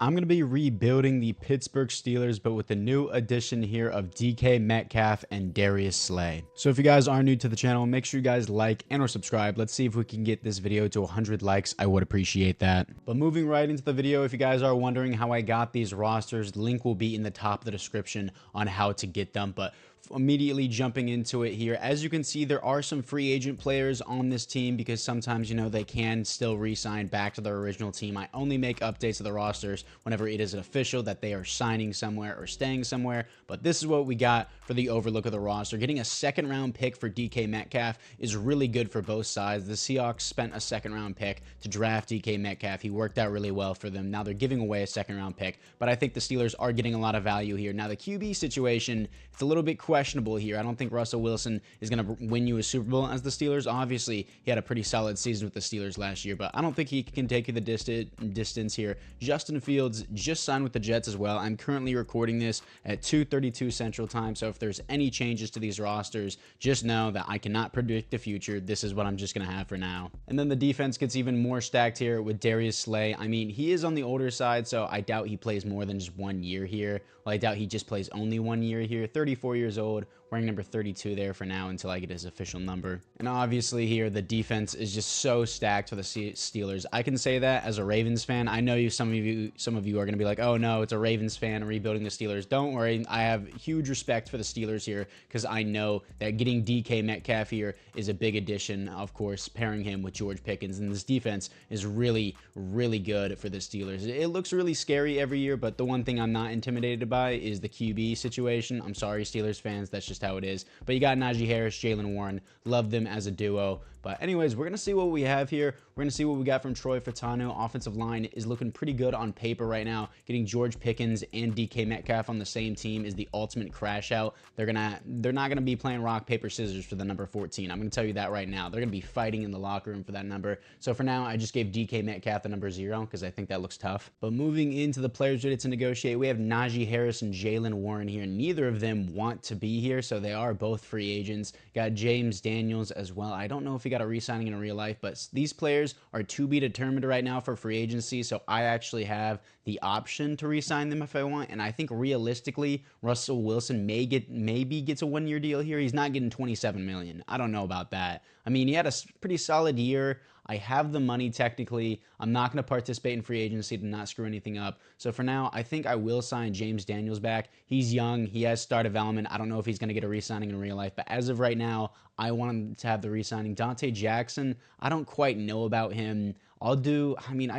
I'm going to be rebuilding the Pittsburgh Steelers, but with the new addition here of DK Metcalf and Darius Slay. So if you guys are new to the channel, make sure you guys like and or subscribe. Let's see if we can get this video to 100 likes. I would appreciate that. But moving right into the video, if you guys are wondering how I got these rosters, link will be in the top of the description on how to get them. But immediately jumping into it here, as you can see, there are some free agent players on this team because sometimes, you know, they can still re-sign back to their original team. I only make updates to the rosters whenever it is official that they are signing somewhere or staying somewhere. But this is what we got for the overlook of the roster. Getting a second round pick for DK Metcalf is really good for both sides. The Seahawks spent a second round pick to draft DK Metcalf. He worked out really well for them. Now they're giving away a second round pick, but I think the Steelers are getting a lot of value here. Now the QB situation, it's a little bit questionable here. I don't think Russell Wilson is going to win you a Super Bowl as the Steelers. Obviously, he had a pretty solid season with the Steelers last year, but I don't think he can take you the distance here. Justin Fields just signed with the Jets as well. I'm currently recording this at 2:32 Central Time, so if there's any changes to these rosters, just know that I cannot predict the future. This is what I'm just going to have for now. And then the defense gets even more stacked here with Darius Slay. I mean, he is on the older side, so I doubt he plays more than just 1 year here. Well, I doubt he just plays only 1 year here. 34 years old, wearing number 32 there for now until I get his official number. And obviously here, the defense is just so stacked for the Steelers. I can say that as a Ravens fan. I know some of you are going to be like, oh no, it's a Ravens fan rebuilding the Steelers. Don't worry. I have huge respect for the Steelers here because I know that getting DK Metcalf here is a big addition. Of course, pairing him with George Pickens, and this defense is really, really good for the Steelers. It looks really scary every year, but the one thing I'm not intimidated by is the QB situation. I'm sorry, Steelers fans. That's just how it is. But you got Najee Harris, Jalen Warren. Love them as a duo. But anyways, we're going to see what we have here. We're going to see what we got from Troy Fautanu. Offensive line is looking pretty good on paper right now. Getting George Pickens and DK Metcalf on the same team is the ultimate crash out. They're not going to be playing rock, paper, scissors for the number 14. I'm going to tell you that right now. They're going to be fighting in the locker room for that number. So for now, I just gave DK Metcalf the number 0 because I think that looks tough. But moving into the players ready to negotiate, we have Najee Harris and Jalen Warren here. Neither of them want to be here, so they are both free agents. Got James Daniels as well. I don't know if he got a re-signing in real life, but these players are to be determined right now for free agency, so I actually have the option to re-sign them if I want. And I think realistically, Russell Wilson maybe gets a 1-year deal here. He's not getting $27 million. I don't know about that. I mean, he had a pretty solid year. I have the money technically. I'm not going to participate in free agency to not screw anything up. So for now, I think I will sign James Daniels back. He's young. He has star development. I don't know if he's going to get a re-signing in real life, but as of right now, I want him to have the re-signing. Dante Jackson, I don't quite know about him. I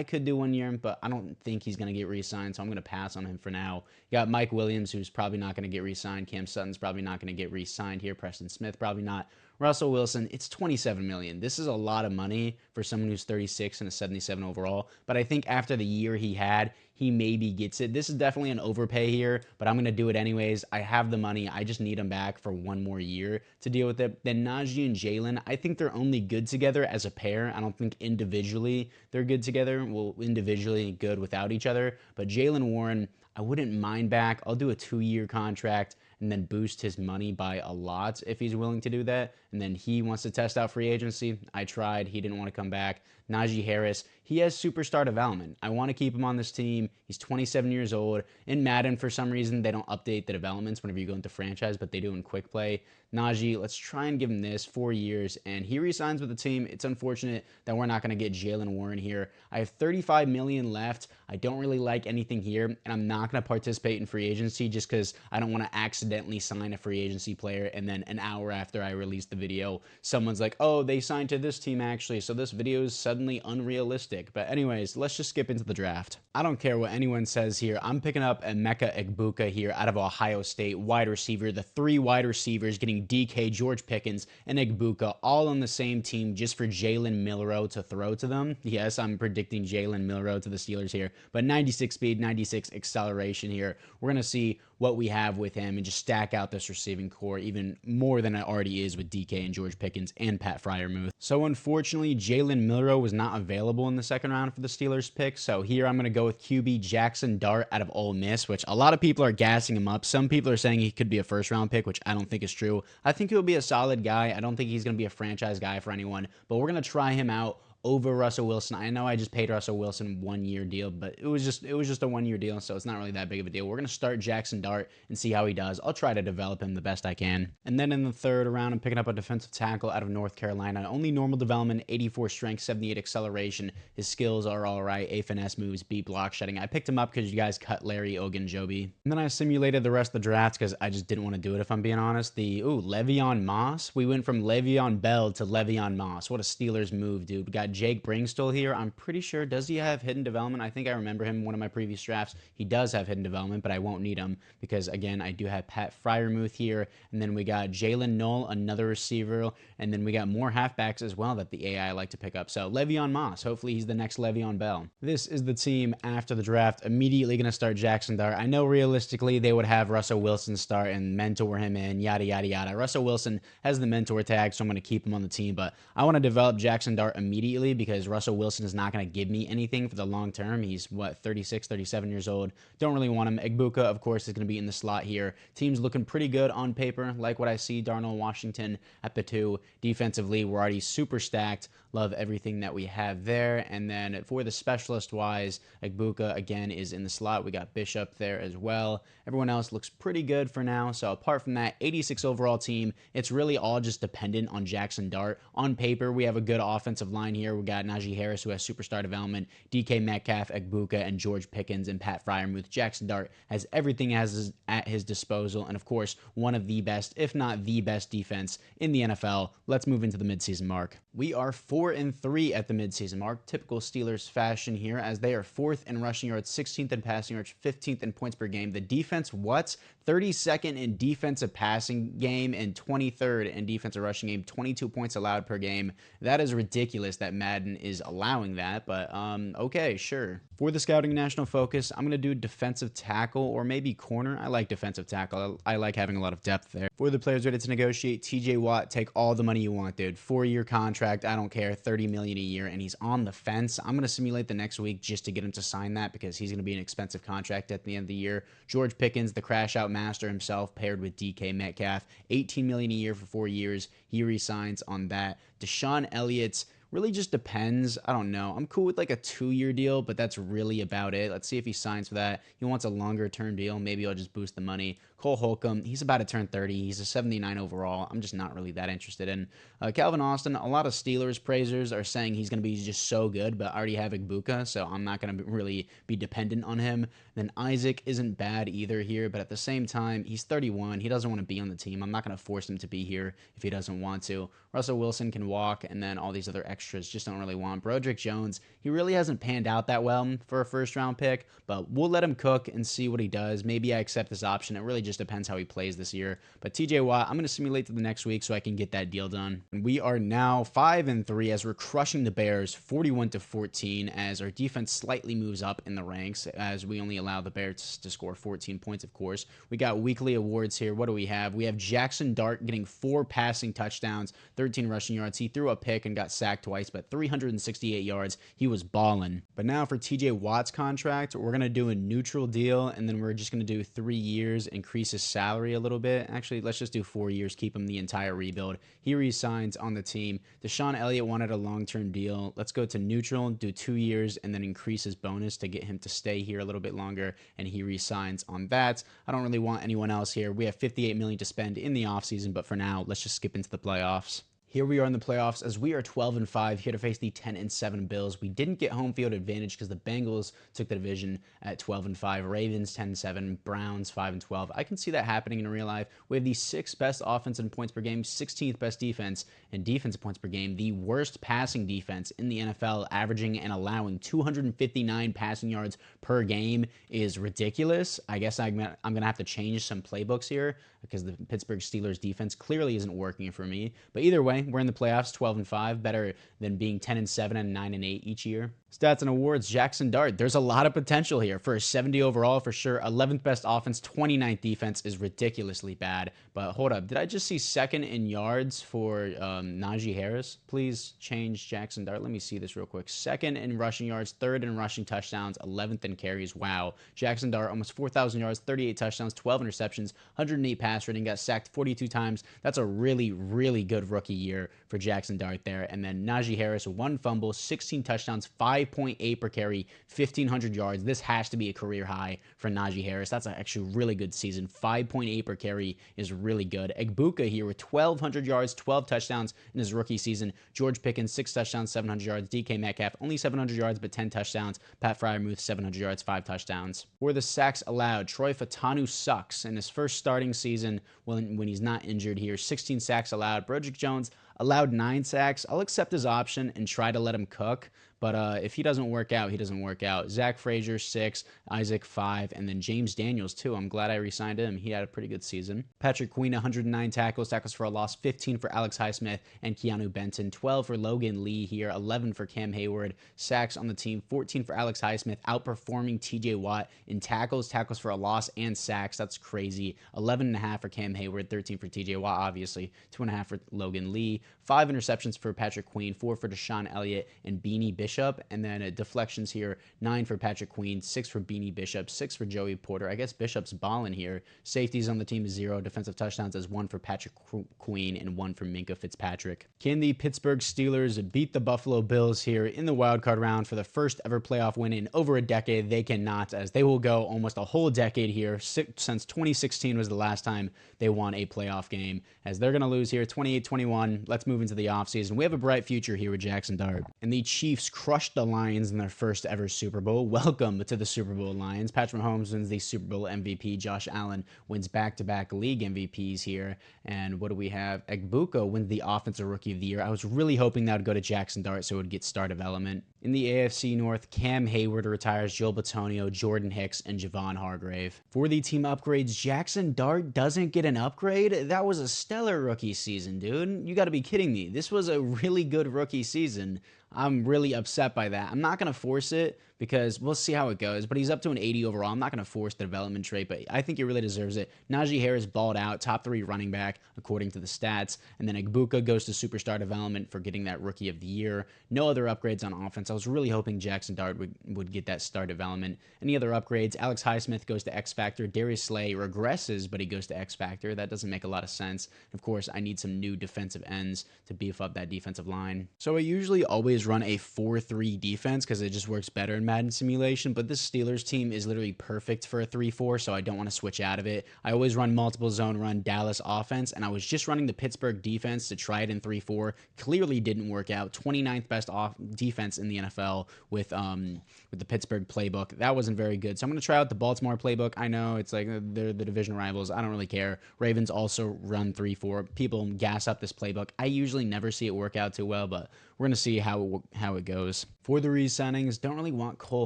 could do 1 year, but I don't think he's going to get re-signed, so I'm going to pass on him for now. You got Mike Williams, who's probably not going to get re-signed. Cam Sutton's probably not going to get re-signed here. Preston Smith, probably not. Russell Wilson, it's $27 million. This is a lot of money for someone who's 36 and a 77 overall, but I think after the year he had, he maybe gets it. This is definitely an overpay here, but I'm going to do it anyways. I have the money. I just need him back for 1 more year to deal with it. Then Najee and Jalen, I think they're only good together as a pair. I don't think individually they're good together. Well, individually good without each other, but Jalen Warren, I wouldn't mind back. I'll do a 2-year contract and then boost his money by a lot if he's willing to do that. And then he wants to test out free agency. I tried. He didn't want to come back. Najee Harris, he has superstar development. I want to keep him on this team. He's 27 years old. In Madden, for some reason, they don't update the developments whenever you go into franchise, but they do in quick play. Najee, let's try and give him this 4 years, and he re-signs with the team. It's unfortunate that we're not going to get Jalen Warren here. I have $35 million left. I don't really like anything here, and I'm not going to participate in free agency just because I don't want to accidentally sign a free agency player, and then an hour after I release the video, someone's like, oh, they signed to this team actually, so this video is suddenly unrealistic. But anyways, let's just skip into the draft. I don't care what anyone says here. I'm picking up Emeka Egbuka here out of Ohio State, wide receiver. The 3 wide receivers getting DK, George Pickens, and Egbuka all on the same team just for Jalen Milroe to throw to them. Yes, I'm predicting Jalen Milroe to the Steelers here, but 96 speed, 96 acceleration here. We're going to see what we have with him and just stack out this receiving core even more than it already is with DK and George Pickens and Pat Freiermuth. So unfortunately, Jalen Milroe was not available in the second round for the Steelers pick. So here I'm going to go with QB Jackson Dart out of Ole Miss, which a lot of people are gassing him up. Some people are saying he could be a first round pick, which I don't think is true. I think he'll be a solid guy. I don't think he's going to be a franchise guy for anyone, but we're going to try him out over Russell Wilson. I know I just paid Russell Wilson 1-year deal, but it was just a 1-year deal, so it's not really that big of a deal. We're going to start Jackson Dart and see how he does. I'll try to develop him the best I can. And then in the third round, I'm picking up a defensive tackle out of North Carolina. Only normal development, 84 strength, 78 acceleration. His skills are all right. A finesse moves, B block shedding. I picked him up because you guys cut Larry Ogunjobi. And then I simulated the rest of the draft because I just didn't want to do it, if I'm being honest. Le'Veon Moss. We went from Le'Veon Bell to Le'Veon Moss. What a Steelers move, dude. We got Jake Bringstall here. I'm pretty sure, does he have hidden development? I think I remember him in one of my previous drafts. He does have hidden development, but I won't need him because, again, I do have Pat Freiermuth here. And then we got Jalen Knoll, another receiver. And then we got more halfbacks as well that the AI like to pick up. So Le'Veon Moss, hopefully he's the next Le'Veon Bell. This is the team after the draft. Immediately going to start Jackson Dart. I know realistically they would have Russell Wilson start and mentor him in, yada, yada, yada. Russell Wilson has the mentor tag, so I'm going to keep him on the team. But I want to develop Jackson Dart immediately because Russell Wilson is not going to give me anything for the long term. He's, 36, 37 years old. Don't really want him. Egbuka, of course, is going to be in the slot here. Team's looking pretty good on paper. Like what I see, Darnell Washington at the 2. Defensively, we're already super stacked. Love everything that we have there. And then for the specialist-wise, Egbuka, again, is in the slot. We got Bishop there as well. Everyone else looks pretty good for now. So apart from that, 86 overall team, it's really all just dependent on Jackson Dart. On paper, we have a good offensive line here. We got Najee Harris, who has superstar development, DK Metcalf, Egbuka, and George Pickens, and Pat Freiermuth. Jackson Dart has everything at his disposal, and of course, one of the best, if not the best defense in the NFL. Let's move into the midseason mark. We are 4-3 at the midseason mark. Typical Steelers fashion here, as they are 4th in rushing yards, 16th in passing yards, 15th in points per game. The defense, 32nd in defensive passing game and 23rd in defensive rushing game, 22 points allowed per game. That is ridiculous that Madden is allowing that, but okay, sure. For the scouting national focus, I'm going to do defensive tackle or maybe corner. I like defensive tackle. I like having a lot of depth there. For the players ready to negotiate, TJ Watt, take all the money you want, dude. 4-year contract, I don't care, $30 million a year, and he's on the fence. I'm going to simulate the next week just to get him to sign that because he's going to be an expensive contract at the end of the year. George Pickens, the crash out master himself, paired with DK Metcalf, $18 million a year for 4 years. He resigns on that. Deshaun Elliott's really just depends. I don't know. I'm cool with like a 2-year deal, but that's really about it. Let's see if he signs for that. He wants a longer term deal. Maybe I'll just boost the money. Cole Holcomb, he's about to turn 30. He's a 79 overall. I'm just not really that interested in. Calvin Austin, a lot of Steelers praisers are saying he's going to be just so good, but I already have Egbuka, so I'm not going to really be dependent on him. Then Isaac isn't bad either here, but at the same time, he's 31. He doesn't want to be on the team. I'm not going to force him to be here if he doesn't want to. Russell Wilson can walk, and then all these other extras just don't really want. Broderick Jones, he really hasn't panned out that well for a first-round pick, but we'll let him cook and see what he does. Maybe I accept this option. It really just depends how he plays this year. But TJ Watt, I'm going to simulate to the next week so I can get that deal done. And we are now 5-3 as we're crushing the Bears 41-14 as our defense slightly moves up in the ranks as we only allow the Bears to score 14 points, of course. We got weekly awards here. What do we have? We have Jackson Dart getting 4 passing touchdowns, 13 rushing yards. He threw a pick and got sacked twice, but 368 yards. He was balling. But now for TJ Watt's contract, we're going to do a neutral deal, and then we're just going to do 3 years, increase his salary a little bit. Actually, let's just do 4 years, keep him the entire rebuild. He resigns on the team. Deshaun Elliott wanted a long-term deal. Let's go to neutral, do 2 years, and then increase his bonus to get him to stay here a little bit longer, and he resigns on that. I don't really want anyone else here. We have $58 million to spend in the offseason, but for now, let's just skip into the playoffs. Here we are in the playoffs as we are 12-5 here to face the 10-7 Bills. We didn't get home field advantage because the Bengals took the division at 12-5, Ravens 10-7, Browns 5-12. I can see that happening in real life. We have the 6th best offense in points per game, 16th best defense in defensive points per game, the worst passing defense in the NFL, averaging and allowing 259 passing yards per game is ridiculous. I guess I'm going to have to change some playbooks here because the Pittsburgh Steelers defense clearly isn't working for me. But either way, we're in the playoffs 12-5, better than being 10-7 and 9-8 each year. Stats and awards, Jackson Dart. There's a lot of potential here for a 70 overall for sure. 11th best offense, 29th defense is ridiculously bad. But hold up, did I just see 2nd in yards for Najee Harris? Please change Jackson Dart. Let me see this real quick. 2nd in rushing yards, 3rd in rushing touchdowns, 11th in carries. Wow. Jackson Dart, almost 4,000 yards, 38 touchdowns, 12 interceptions, 108 pass rating, got sacked 42 times. That's a really, really good rookie year. here for Jackson Dart there. And then Najee Harris, 1 fumble, 16 touchdowns, 5.8 per carry, 1,500 yards. This has to be a career high for Najee Harris. That's actually a really good season. 5.8 per carry is really good. Egbuka here with 1,200 yards, 12 touchdowns in his rookie season. George Pickens, 6 touchdowns, 700 yards. DK Metcalf, only 700 yards, but 10 touchdowns. Pat Fryermuth, 700 yards, 5 touchdowns. For the sacks allowed, Troy Fautanu sucks in his first starting season when he's not injured here. 16 sacks allowed. Broderick Jones allowed 9 sacks. I'll accept his option and try to let him cook. But if he doesn't work out, he doesn't work out. Zach Frazier, 6. Isaac, 5. And then James Daniels, 2. I'm glad I re-signed him. He had a pretty good season. Patrick Queen, 109 tackles. Tackles for a loss, 15 for Alex Highsmith and Keanu Benton. 12 for Logan Lee here. 11 for Cam Hayward. Sacks on the team, 14 for Alex Highsmith. Outperforming TJ Watt in tackles, tackles for a loss, and sacks. That's crazy. 11.5 for Cam Hayward. 13 for TJ Watt, obviously. 2.5 for Logan Lee. 5 interceptions for Patrick Queen. 4 for Deshaun Elliott and Beanie Bishop. And then deflections here, 9 for Patrick Queen, 6 for Beanie Bishop, 6 for Joey Porter. I guess Bishop's balling here. Safeties on the team is 0. Defensive touchdowns is 1 for Patrick Queen and 1 for Minkah Fitzpatrick. Can the Pittsburgh Steelers beat the Buffalo Bills here in the wildcard round for the first ever playoff win in over a decade? They cannot, as they will go almost a whole decade here. Since 2016 was the last time they won a playoff game, as they're going to lose here 28-21. Let's move into the offseason. We have a bright future here with Jackson Dart. And the Chiefs crushed the Lions in their first ever Super Bowl. Welcome to the Super Bowl, Lions. Patrick Mahomes wins the Super Bowl MVP. Josh Allen wins back-to-back league MVPs here. And what do we have? Egbuka wins the Offensive Rookie of the Year. I was really hoping that would go to Jackson Dart so it would get star development. In the AFC North, Cam Hayward retires, Joel Bitonio, Jordan Hicks, and Javon Hargrave. For the team upgrades, Jackson Dart doesn't get an upgrade? That was a stellar rookie season, dude. You got to be kidding me. This was a really good rookie season. I'm really upset by that. I'm not going to force it because we'll see how it goes, but he's up to an 80 overall. I'm not going to force the development trait, but I think he really deserves it. Najee Harris balled out, top 3 running back according to the stats, and then Egbuka goes to superstar development for getting that rookie of the year. No other upgrades on offense. I was really hoping Jackson Dart would get that star development. Any other upgrades? Alex Highsmith goes to X Factor. Darius Slay regresses, but he goes to X Factor. That doesn't make a lot of sense. Of course, I need some new defensive ends to beef up that defensive line. So I usually always run a 4-3 defense because it just works better in Madden simulation, but this Steelers team is literally perfect for a 3-4, so I don't want to switch out of it. I always run multiple zone run Dallas offense, and I was just running the Pittsburgh defense to try it in 3-4. Clearly didn't work out. 29th best defense in the NFL with the Pittsburgh playbook. That wasn't very good. So I'm going to try out the Baltimore playbook. I know it's like they're the division rivals. I don't really care. Ravens also run 3-4. People gas up this playbook. I usually never see it work out too well, but we're going to see how it goes. For the re-signings, don't really want Cole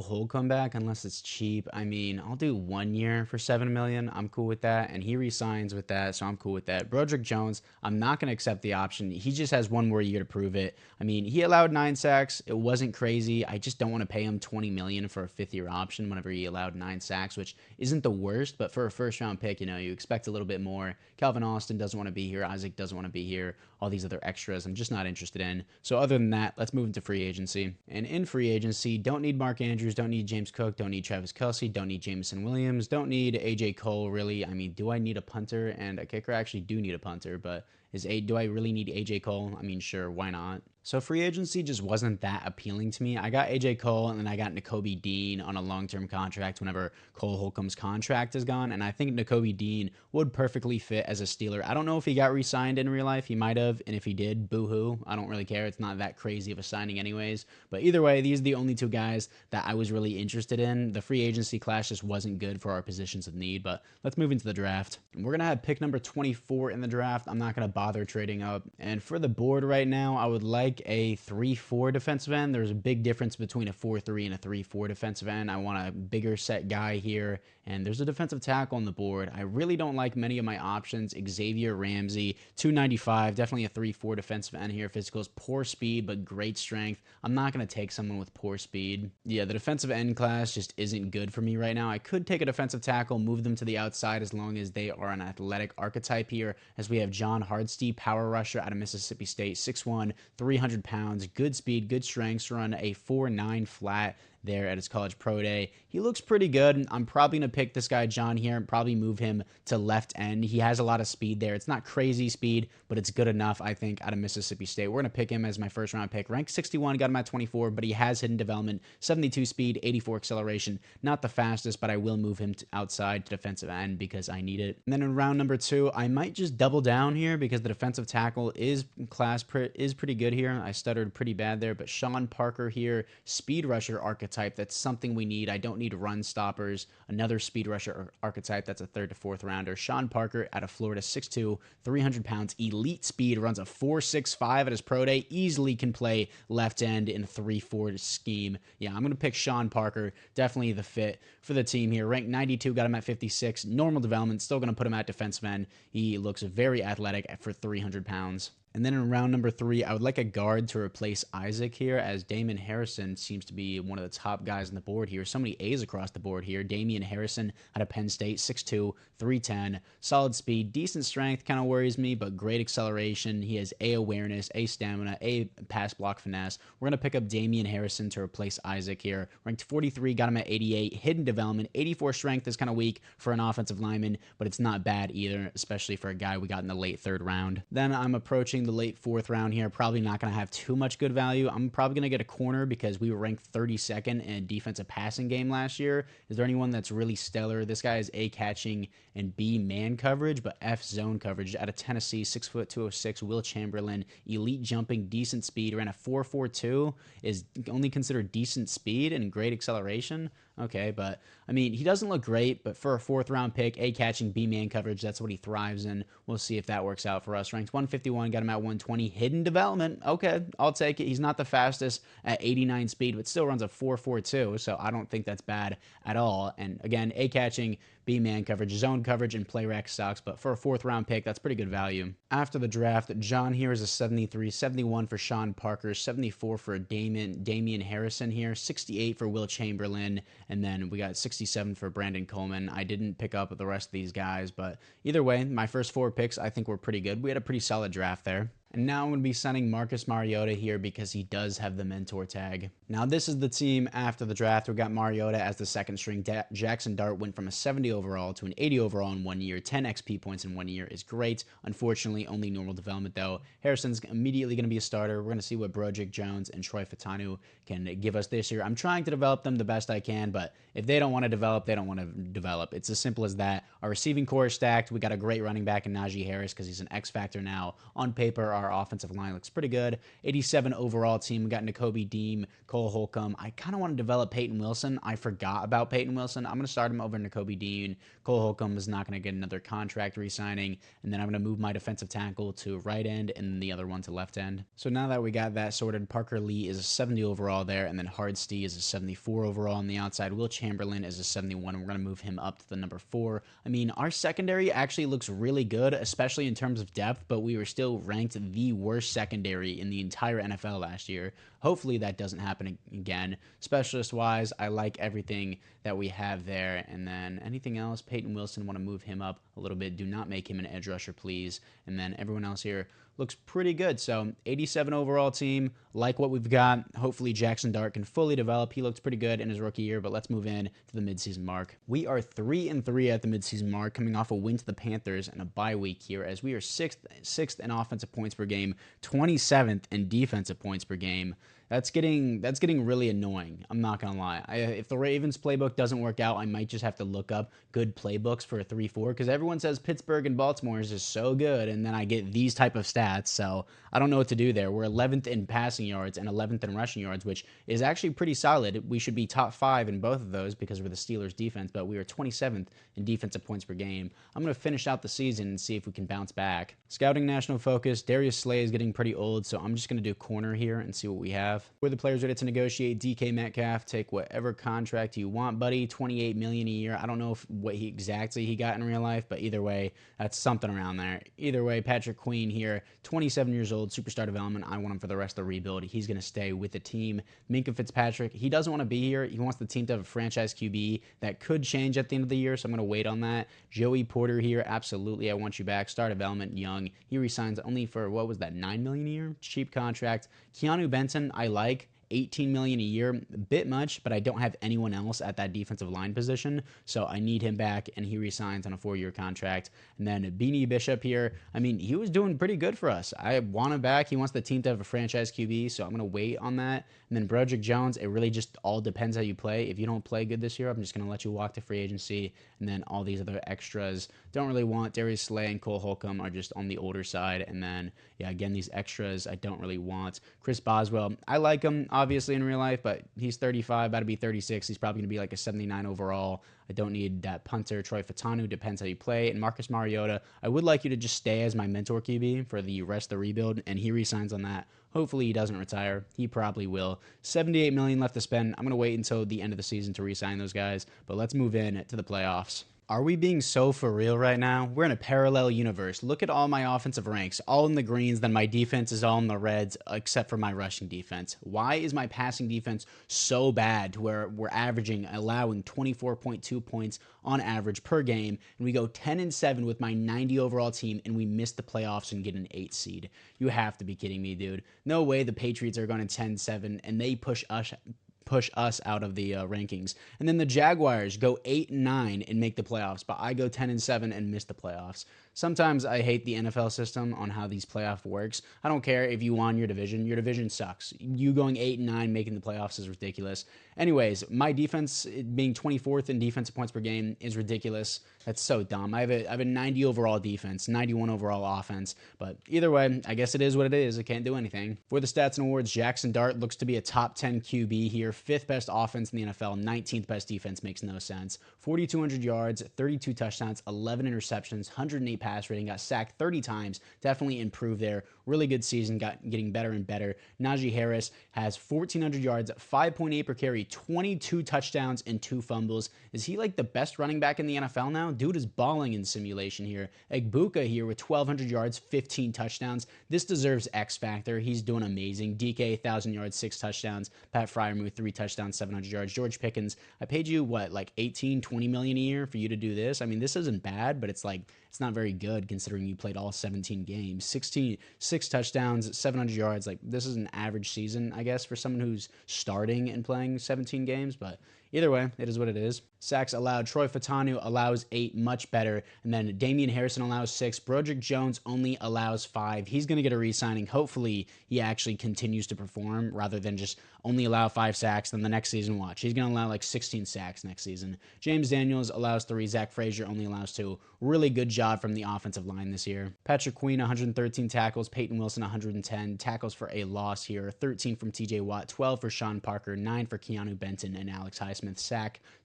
Holcomb back unless it's cheap. I mean, I'll do 1 year for $7 million. I'm cool with that, and he re-signs with that, so I'm cool with that. Broderick Jones, I'm not going to accept the option. He just has 1 more year to prove it. I mean, he allowed 9 sacks. It wasn't crazy. I just don't want to pay him $20 million for a 5th-year option whenever he allowed 9 sacks, which isn't the worst, but for a first-round pick, you expect a little bit more. Calvin Austin doesn't want to be here. Isaac doesn't want to be here. All these other extras I'm just not interested in. So other than that, let's move into free agency. And in free agency, don't need Mark Andrews, don't need James Cook, don't need Travis Kelce, don't need Jameson Williams, don't need AJ Cole, really. I mean, do I need a punter and a kicker? I actually do need a punter, but do I really need AJ Cole? I mean, sure, why not? So free agency just wasn't that appealing to me. I got AJ Cole and then I got Nakobe Dean on a long-term contract whenever Cole Holcomb's contract is gone. And I think Nakobe Dean would perfectly fit as a Steeler. I don't know if he got re-signed in real life. He might have. And if he did, boo-hoo. I don't really care. It's not that crazy of a signing anyways. But either way, these are the only 2 guys that I was really interested in. The free agency class just wasn't good for our positions of need. But let's move into the draft. We're going to have pick number 24 in the draft. I'm not going to bother trading up. And for the board right now, I would like a 3-4 defensive end. There's a big difference between a 4-3 and a 3-4 defensive end. I want a bigger set guy here, and there's a defensive tackle on the board. I really don't like many of my options. Xavier Ramsey, 295, definitely a 3-4 defensive end here. Physicals, poor speed, but great strength. I'm not going to take someone with poor speed. Yeah, the defensive end class just isn't good for me right now. I could take a defensive tackle, move them to the outside as long as they are an athletic archetype here, as we have John Hardesty, power rusher out of Mississippi State, 6'1", 300 pounds, good speed, good strengths, run a 4.9 flat. there at his college pro day. He looks pretty good. I'm probably going to pick this guy, John, here, and probably move him to left end. He has a lot of speed there. It's not crazy speed, but it's good enough, I think, out of Mississippi State. We're going to pick him as my first round pick. Ranked 61, got him at 24, but he has hidden development, 72 speed, 84 acceleration. Not the fastest, but I will move him outside to defensive end because I need it. And then in round number 2, I might just double down here because the defensive tackle is pretty good here. I stuttered pretty bad there, but Sean Parker here, speed rusher archetype. That's something we need. I don't need run stoppers. Another speed rusher archetype. That's a 3rd to 4th rounder. Sean Parker out of Florida, 6'2", 300 pounds, elite speed, runs a 4.65 at his pro day. Easily can play left end in a 3-4 scheme. Yeah, I'm going to pick Sean Parker. Definitely the fit for the team here. Ranked 92, got him at 56. Normal development, still going to put him at defensive end. He looks very athletic for 300 pounds. And then in round number 3, I would like a guard to replace Isaac here, as Damon Harrison seems to be one of the top guys on the board here. So many A's across the board here. Damian Harrison out of Penn State, 6'2", 310, solid speed, decent strength, kind of worries me, but great acceleration. He has A awareness, A stamina, A pass block finesse. We're going to pick up Damian Harrison to replace Isaac here. Ranked 43, got him at 88. Hidden development, 84 strength is kind of weak for an offensive lineman, but it's not bad either, especially for a guy we got in the late 3rd round. Then I'm approaching the late 4th round here. Probably not going to have too much good value. I'm probably going to get a corner because we were ranked 32nd in defensive passing game last year. Is there anyone that's really stellar? This guy is A, catching, and B, man coverage, but F, zone coverage. Out of Tennessee, 6 foot 206, Will Chamberlain, elite jumping, decent speed, ran a 4.42, is only considered decent speed and great acceleration. Okay, but I mean, he doesn't look great, but for a 4th round pick, A, catching, B, man coverage, that's what he thrives in. We'll see if that works out for us. Ranked 151, got him at 120. Hidden development, okay, I'll take it. He's not the fastest at 89 speed, but still runs a 4.42, so I don't think that's bad at all. And again, A, catching, B, man coverage, zone coverage, and play rec sucks, but for a 4th round pick, that's pretty good value. After the draft, John here is a 73, 71 for Sean Parker, 74 for Damian Harrison here, 68 for Will Chamberlain, and then we got 67 for Brandon Coleman. I didn't pick up the rest of these guys, but either way, my first 4 picks I think were pretty good. We had a pretty solid draft there. And now I'm going to be signing Marcus Mariota here because he does have the mentor tag. Now this is the team after the draft. We got Mariota as the 2nd string. Jackson Dart went from a 70 overall to an 80 overall in 1 year. 10 XP points in 1 year is great. Unfortunately, only normal development though. Harrison's immediately going to be a starter. We're going to see what Broderick Jones and Troy Fautanu can give us this year. I'm trying to develop them the best I can, but if they don't want to develop, they don't want to develop. It's as simple as that. Our receiving core is stacked. We got a great running back in Najee Harris because he's an X factor now. On paper, our offensive line looks pretty good. 87 overall team. We got Nakobe Dean, Cole Holcomb. I kind of want to develop Peyton Wilson. I forgot about Peyton Wilson. I'm going to start him over Nakobe Dean. Cole Holcomb is not going to get another contract re-signing. And then I'm going to move my defensive tackle to right end and the other one to left end. So now that we got that sorted, Parker Lee is a 70 overall there. And then Hardstee is a 74 overall on the outside. Will Chamberlain is a 71. And we're going to move him up to the number 4. I mean, our secondary actually looks really good, especially in terms of depth, but we were still ranked the worst secondary in the entire NFL last year. Hopefully that doesn't happen again. Specialist-wise, I like everything that we have there. And then anything else, Peyton Wilson, want to move him up a little bit. Do not make him an edge rusher, please. And then everyone else here looks pretty good. So 87 overall team, like what we've got. Hopefully Jackson Dart can fully develop. He looked pretty good in his rookie year, but let's move in to the midseason mark. We are 3-3 at the midseason mark, coming off a win to the Panthers and a bye week here, as we are sixth in offensive points per game, 27th in defensive points per game. That's getting really annoying. I'm not going to lie. If the Ravens playbook doesn't work out, I might just have to look up good playbooks for a 3-4 because everyone says Pittsburgh and Baltimore is just so good, and then I get these type of stats, so I don't know what to do there. We're 11th in passing yards and 11th in rushing yards, which is actually pretty solid. We should be top 5 in both of those because we're the Steelers defense, but we are 27th in defensive points per game. I'm going to finish out the season and see if we can bounce back. Scouting national focus, Darius Slay is getting pretty old, so I'm just going to do corner here and see what we have. We're the players ready to negotiate. DK Metcalf, take whatever contract you want, buddy. $28 million a year. I don't know what exactly he got in real life, but either way, that's something around there. Either way, Patrick Queen here, 27 years old, superstar development. I want him for the rest of the rebuild. He's going to stay with the team. Minkah Fitzpatrick, he doesn't want to be here. He wants the team to have a franchise QB. That could change at the end of the year, so I'm going to wait on that. Joey Porter here, absolutely, I want you back. Star development, young. He resigns only for, what was that, $9 million a year? Cheap contract. Keanu Benton, I like. $18 million a year, a bit much, but I don't have anyone else at that defensive line position, so I need him back, and he resigns on a 4-year contract. And then Beanie Bishop here, I mean, he was doing pretty good for us. I want him back. He wants the team to have a franchise QB, so I'm going to wait on that. And then Broderick Jones, it really just all depends how you play. If you don't play good this year, I'm just going to let you walk to free agency. And then all these other extras, don't really want. Darius Slay and Cole Holcomb are just on the older side. And then, yeah, again, these extras I don't really want. Chris Boswell, I like him, obviously, in real life, but he's 35, about to be 36. He's probably going to be like a 79 overall. I don't need that punter. Troy Fatanu, depends how you play. And Marcus Mariota, I would like you to just stay as my mentor QB for the rest of the rebuild, and he resigns on that. Hopefully he doesn't retire. He probably will. $78 million left to spend. I'm going to wait until the end of the season to re-sign those guys, but let's move in to the playoffs. Are we being so for real right now? We're in a parallel universe. Look at all my offensive ranks, all in the greens, then my defense is all in the reds, except for my rushing defense. Why is my passing defense so bad to where we're allowing 24.2 points on average per game, and we go 10-7 with my 90 overall team, and we miss the playoffs and get an 8 seed? You have to be kidding me, dude. No way the Patriots are going to 10-7, and they push us out of the rankings. And then the Jaguars go 8-9 and make the playoffs, but I go 10-7 and miss the playoffs. Sometimes I hate the NFL system on how these playoff works. I don't care if you won your division sucks. You going 8-9 making the playoffs is ridiculous. Anyways, my defense being 24th in defensive points per game is ridiculous. That's so dumb. I have a 90 overall defense, 91 overall offense, but either way, I guess it is what it is. I can't do anything. For the stats and awards, Jackson Dart looks to be a top 10 QB here, 5th best offense in the NFL, 19th best defense, makes no sense. 4,200 yards, 32 touchdowns, 11 interceptions, 108 pass rating, got sacked 30 times, definitely improved there. Really good season, getting better and better. Najee Harris has 1,400 yards, 5.8 per carry, 22 touchdowns, and 2 fumbles. Is he like the best running back in the NFL now? Dude is balling in simulation here. Egbuka here with 1,200 yards, 15 touchdowns. This deserves X Factor. He's doing amazing. DK, 1,000 yards, 6 touchdowns. Pat Fryermuth, 3 touchdowns, 700 yards. George Pickens, I paid you, what, like 18, 20 million a year for you to do this? I mean, this isn't bad, but it's like, it's not very good considering you played all 17 games. 6 touchdowns, 700 yards. Like, this is an average season, I guess, for someone who's starting and playing 17 games, but either way, it is what it is. Sacks allowed. Troy Fatanu allows 8, much better. And then Damian Harrison allows 6. Broderick Jones only allows 5. He's going to get a re-signing. Hopefully, he actually continues to perform rather than just only allow 5 sacks. Then the next season, watch. He's going to allow like 16 sacks next season. James Daniels allows 3. Zach Frazier only allows 2. Really good job from the offensive line this year. Patrick Queen, 113 tackles. Peyton Wilson, 110 tackles for a loss here. 13 from TJ Watt, 12 for Sean Parker, 9 for Keanu Benton and Alex Highsmith.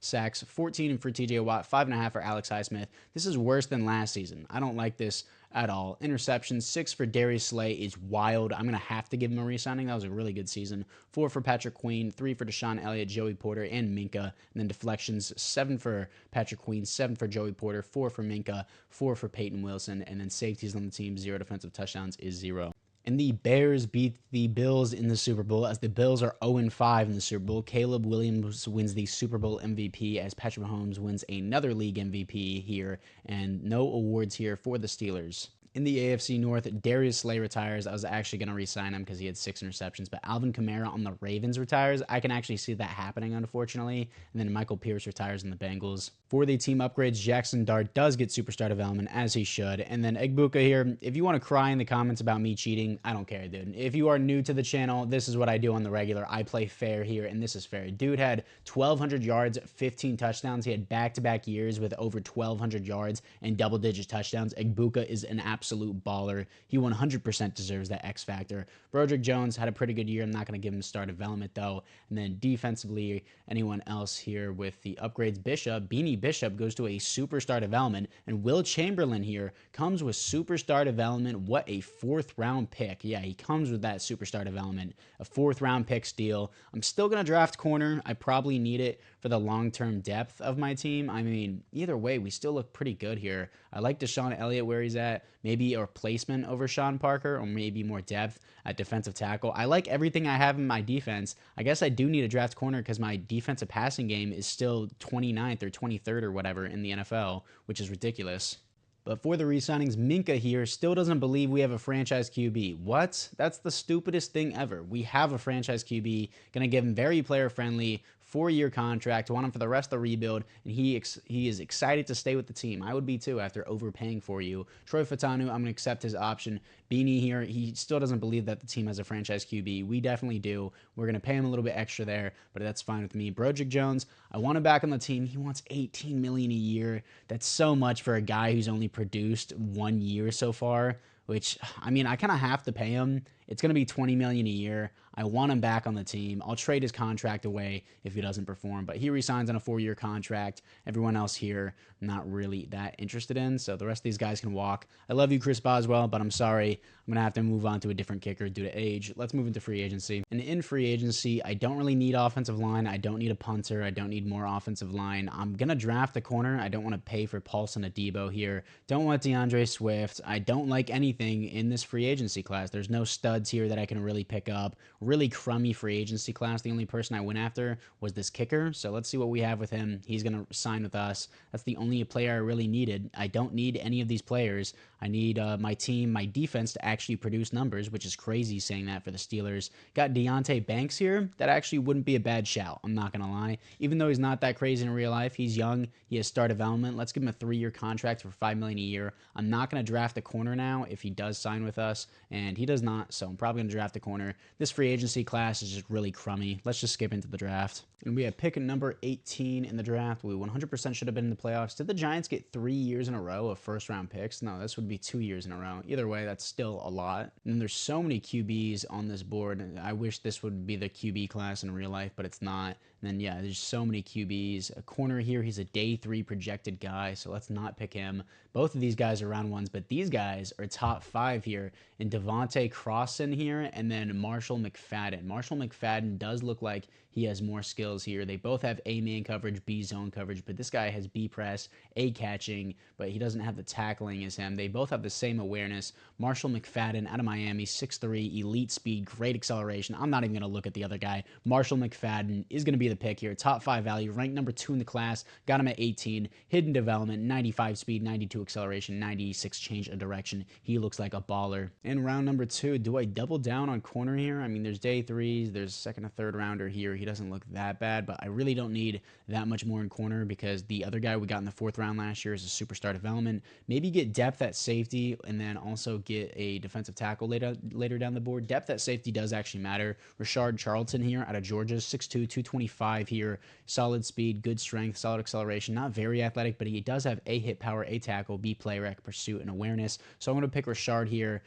Sacks, 14 for TJ Watt, 5.5 for Alex Highsmith. This is worse than last season. I don't like this at all. Interceptions, 6 for Darius Slay is wild. I'm going to have to give him a re-signing. That was a really good season. 4 for Patrick Queen, 3 for Deshaun Elliott, Joey Porter, and Minka. And then deflections, 7 for Patrick Queen, 7 for Joey Porter, 4 for Minka, 4 for Peyton Wilson. And then safeties on the team, 0 defensive touchdowns is 0. And the Bears beat the Bills in the Super Bowl as the Bills are 0-5 in the Super Bowl. Caleb Williams wins the Super Bowl MVP as Patrick Mahomes wins another league MVP here, and no awards here for the Steelers. In the AFC North, Darius Slay retires. I was actually going to re-sign him because he had 6 interceptions, but Alvin Kamara on the Ravens retires. I can actually see that happening, unfortunately. And then Michael Pierce retires in the Bengals. For the team upgrades, Jackson Dart does get superstar development, as he should. And then Egbuka here, if you want to cry in the comments about me cheating, I don't care, dude. If you are new to the channel, this is what I do on the regular. I play fair here, and this is fair. Dude had 1,200 yards, 15 touchdowns. He had back-to-back years with over 1,200 yards and double-digit touchdowns. Egbuka is an absolute baller. He 100% deserves that X factor. Broderick Jones had a pretty good year. I'm not going to give him star development, though. And then defensively, anyone else here with the upgrades? Beanie Bishop goes to a superstar development, and Will Chamberlain here comes with superstar development. What a 4th-round pick. Yeah, he comes with that superstar development. A 4th-round pick steal. I'm still going to draft corner. I probably need it for the long-term depth of my team. I mean, either way, we still look pretty good here. I like Deshaun Elliott where he's at. Maybe a replacement over Sean Parker, or maybe more depth at defensive tackle. I like everything I have in my defense. I guess I do need a draft corner because my defensive passing game is still 29th or 23rd or whatever in the NFL, which is ridiculous. But for the re-signings, Minka here still doesn't believe we have a franchise QB. What? That's the stupidest thing ever. We have a franchise QB. Gonna give him very player-friendly, 4-year contract. Want him for the rest of the rebuild, and he is excited to stay with the team. I would be too after overpaying for you. Troy Fatanu, I'm gonna accept his option. Beanie here, he still doesn't believe that the team has a franchise QB. We definitely do. We're gonna pay him a little bit extra there, but that's fine with me. Broderick Jones, I want him back on the team. He wants $18 million a year. That's so much for a guy who's only produced 1 year so far. Which, I mean, I kind of have to pay him. It's going to be $20 million a year. I want him back on the team. I'll trade his contract away if he doesn't perform, but he resigns on a 4-year contract. Everyone else here, I'm not really that interested in, so the rest of these guys can walk. I love you, Chris Boswell, but I'm sorry. I'm going to have to move on to a different kicker due to age. Let's move into free agency. And in free agency, I don't really need offensive line. I don't need a punter. I don't need more offensive line. I'm going to draft a corner. I don't want to pay for Paulson Adebo here. Don't want DeAndre Swift. I don't like anything in this free agency class. There's no studs here that I can really pick up. Really crummy free agency class. The only person I went after was this kicker. So let's see what we have with him. He's going to sign with us. That's the only player I really needed. I don't need any of these players. I need my team, my defense to actually produce numbers, which is crazy saying that for the Steelers. Got Deonte Banks here. That actually wouldn't be a bad shout. I'm not going to lie. Even though he's not that crazy in real life, he's young. He has star development. Let's give him a 3-year contract for $5 million a year. I'm not going to draft a corner now if he does sign with us, and he does not, so I'm probably going to draft a corner. This free agency class is just really crummy. Let's just skip into the draft. And we have pick number 18 in the draft. We 100% should have been in the playoffs. Did the Giants get 3 years in a row of first-round picks? No, this would be 2 years in a row. Either way, that's still a lot. And there's so many QBs on this board. I wish this would be the QB class in real life, but it's not. And then, yeah, there's so many QBs. A corner here, he's a day 3 projected guy, so let's not pick him. Both of these guys are round ones, but these guys are top 5 here. And Devontae Crossan here, and then Marshall McFadden. Marshall McFadden does look like he has more skills here. They both have A-man coverage, B-zone coverage, but this guy has B-press, A-catching, but he doesn't have the tackling as him. They both have the same awareness. Marshall McFadden out of Miami, 6'3", elite speed, great acceleration. I'm not even going to look at the other guy. Marshall McFadden is going to be the pick here. Top 5 value, ranked number 2 in the class. Got him at 18. Hidden development, 95 speed, 92 acceleration, 96 change of direction. He looks like a baller. In round number 2, do I double down on corner here? I mean, there's day 3s, there's second and third rounder here. He doesn't look that bad, but I really don't need that much more in corner because the other guy we got in the 4th round last year is a superstar development. Maybe get depth at safety and then also get a defensive tackle later down the board. Depth at safety does actually matter. Rashard Charlton here out of Georgia, 6'2", 225 here. Solid speed, good strength, solid acceleration. Not very athletic, but he does have A hit power, A tackle, B play rec, pursuit, and awareness. So I'm going to pick Rashard here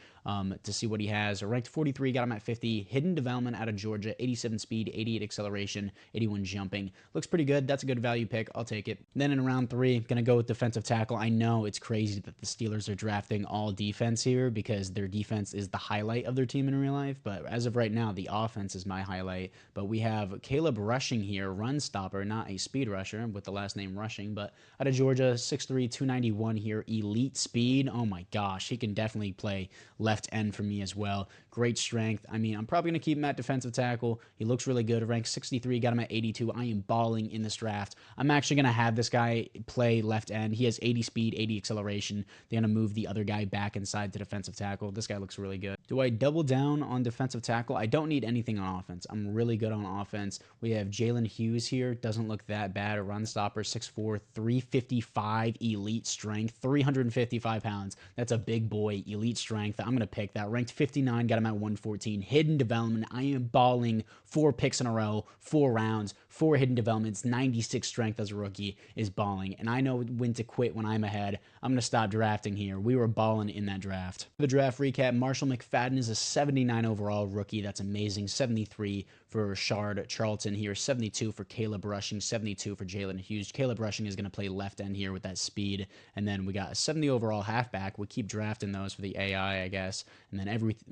to see what he has. Ranked 43, got him at 50. Hidden development out of Georgia, 87 speed, 88 acceleration, 81 jumping. Looks pretty good. That's a good value pick. I'll take it. Then in round 3, going to go with defensive tackle. I know it's crazy that the Steelers are drafting all defense here because their defense is the highlight of their team in real life, but as of right now, the offense is my highlight. But we have Caleb Rushing here, run stopper, not a speed rusher with the last name Rushing, but out of Georgia, 6'3", 291 here, elite speed. Oh my gosh, he can definitely play left end for me as well. Great strength. I mean, I'm probably going to keep him at defensive tackle. He looks really good. Ranked 63, got him at 82. I am balling in this draft. I'm actually going to have this guy play left end. He has 80 speed, 80 acceleration. They're going to move the other guy back inside to defensive tackle. This guy looks really good. Do I double down on defensive tackle? I don't need anything on offense. I'm really good on offense. We have Jalen Hughes here. Doesn't look that bad. A run stopper, 6'4", 355 elite strength, 355 pounds. That's a big boy, elite strength. I'm going to pick that. Ranked 59, got him at 114. Hidden development. I am balling 4 picks in a row, 4 rounds, 4 hidden developments, 96 strength as a rookie is balling. And I know when to quit when I'm ahead. I'm going to stop drafting here. We were balling in that draft. For the draft recap, Marshall McFadden is a 79 overall rookie. That's amazing. 73 for Rashard Charlton here, 72 for Caleb Rushing, 72 for Jalen Hughes. Caleb Rushing is going to play left end here with that speed. And then we got a 70 overall halfback. We keep drafting those for the AI, I guess. And then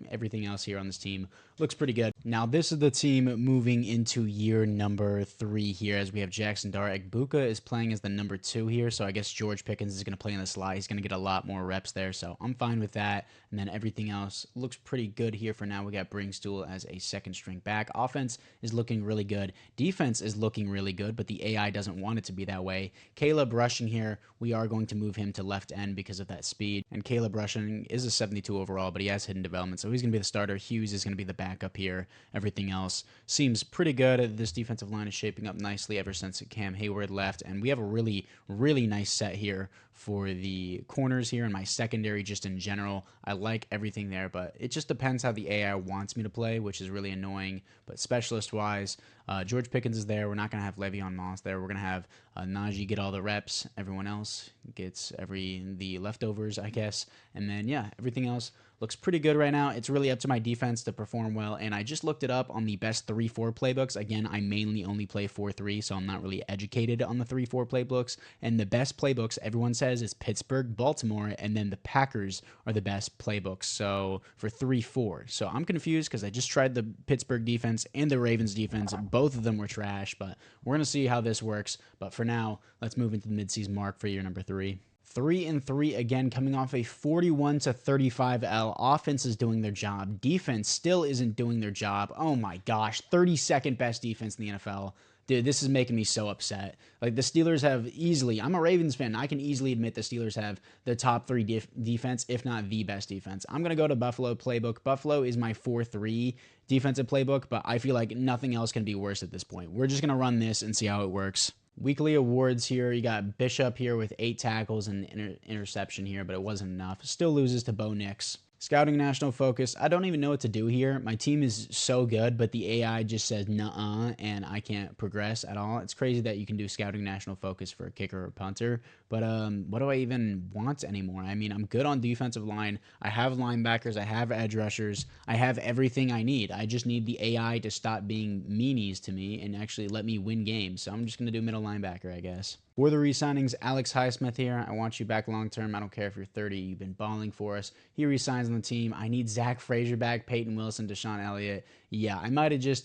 everything else here on this team looks pretty good. Now, this is the team moving into year number 3 here as we have Jackson Dart. Egbuka is playing as the number 2 here, so I guess George Pickens is going to play in the slot. He's going to get a lot more reps there, so I'm fine with that. And then everything else looks pretty good here for now. We got Bringstool as a second string back. Offense offense is looking really good. Defense is looking really good, but the AI doesn't want it to be that way. Caleb rushing here, we are going to move him to left end because of that speed. And Caleb rushing is a 72 overall, but he has hidden development, so he's going to be the starter. Hughes is going to be the backup here. Everything else seems pretty good. This defensive line is shaping up nicely ever since Cam Hayward left, and we have a really, really nice set here for the corners here and my secondary just in general. I like everything there, but it just depends how the AI wants me to play, which is really annoying. But specialist-wise, George Pickens is there. We're not going to have Le'Veon Moss there. We're going to have Najee get all the reps. Everyone else gets the leftovers, I guess. And then, yeah, everything else looks pretty good right now. It's really up to my defense to perform well, and I just looked it up on the best 3-4 playbooks. Again, I mainly only play 4-3, so I'm not really educated on the 3-4 playbooks, and the best playbooks, everyone says, is Pittsburgh, Baltimore, and then the Packers are the best playbooks, so for 3-4. So I'm confused because I just tried the Pittsburgh defense and the Ravens defense. Both of them were trash, but we're going to see how this works. But for now, let's move into the midseason mark for year number 3. 3-3 again, coming off a 41-35 L. Offense is doing their job. Defense still isn't doing their job. Oh my gosh, 32nd best defense in the NFL. Dude, this is making me so upset. Like, the Steelers have easily, I'm a Ravens fan, I can easily admit the Steelers have the top 3 defense, if not the best defense. I'm going to go to Buffalo playbook. Buffalo is my 4-3 defensive playbook, but I feel like nothing else can be worse at this point. We're just going to run this and see how it works. Weekly awards here. You got Bishop here with 8 tackles and interception here, but it wasn't enough. Still loses to Bo Nix. Scouting national focus. I don't even know what to do here. My team is so good, but the AI just says nuh-uh, and I can't progress at all. It's crazy that you can do scouting national focus for a kicker or a punter, but what do I even want anymore? I mean, I'm good on defensive line. I have linebackers. I have edge rushers. I have everything I need. I just need the AI to stop being meanies to me and actually let me win games. So I'm just going to do middle linebacker, I guess. For the re-signings, Alex Highsmith here. I want you back long-term. I don't care if you're 30. You've been balling for us. He re-signs on the team. I need Zach Frazier back, Peyton Wilson, Deshaun Elliott. Yeah, I might have just